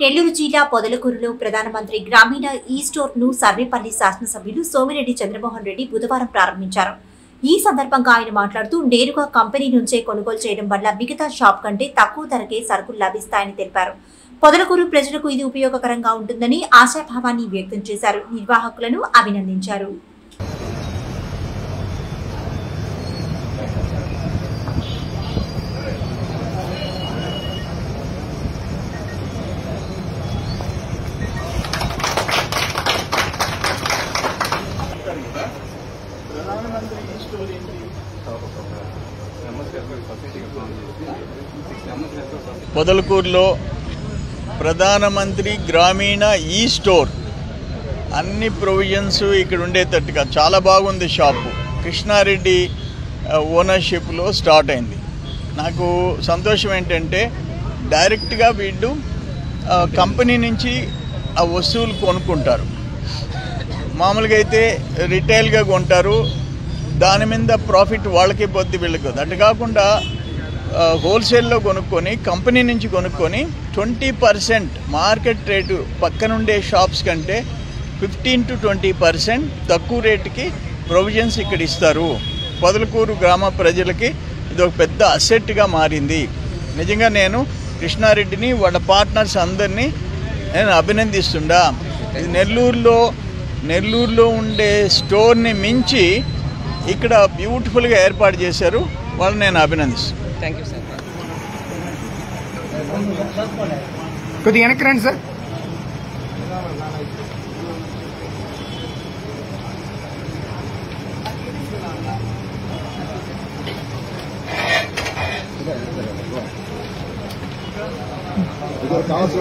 నెల్లూరు జిల్లా పొదలకూరులో ప్రధానమంత్రి గ్రామీణ ఈ-స్టోర్ ను సర్వేపల్లి శాసనసభ్యులు సోమిరెడ్డి చంద్రమోహన్ రెడ్డి బుధవారం ప్రారంభించారు. ఈ సందర్భంగా ఆయన మాట్లాడుతూ నేరుగా కంపెనీ నుంచే కొనుగోలు చేయడం వల్ల మిగతా షాప్ కంటే తక్కువ ధరకే సరుకులు లభిస్తాయని తెలిపారు. పొదలకూరు ప్రజలకు ఇది ఉపయోగకరంగా ఉంటుందని ఆశాభావాన్ని వ్యక్తం చేశారు. నిర్వాహకులను అభినందించారు. పొదలకూరులో ప్రధానమంత్రి గ్రామీణ ఈ-స్టోర్ అన్ని ప్రొవిజన్స్ ఇక్కడ ఉండేటట్టుగా చాలా బాగుంది. షాపు కృష్ణారెడ్డి ఓనర్షిప్లో స్టార్ట్ అయింది. నాకు సంతోషం ఏంటంటే డైరెక్ట్గా వీళ్ళు కంపెనీ నుంచి ఆ వస్తువులు కొనుక్కుంటారు. మామూలుగా అయితే రిటైల్గా కొంటారు, దాని మీద ప్రాఫిట్ వాళ్ళకే పొద్దు వీళ్ళకి. అటు కాకుండా హోల్సేల్లో కొనుక్కొని కంపెనీ నుంచి కొనుక్కొని 20% మార్కెట్ రేటు పక్కనుండే షాప్స్ కంటే 15 to 20% తక్కువ రేటుకి ప్రొవిజన్స్ ఇక్కడ ఇస్తారు. పొదలకూరు గ్రామ ప్రజలకి ఇది ఒక పెద్ద అసెట్గా మారింది. నిజంగా నేను కృష్ణారెడ్డిని వాళ్ళ పార్ట్నర్స్ అందరినీ నేను అభినందిస్తుండా. ఇది నెల్లూరులో ఉండే స్టోర్ని మించి ఇక్కడ బ్యూటిఫుల్గా ఏర్పాటు చేశారు. వాళ్ళని నేను అభినందిస్తాను. Thank you sir. కొద్దిగా వెనక్కి రండి సార్. కావాల్సిన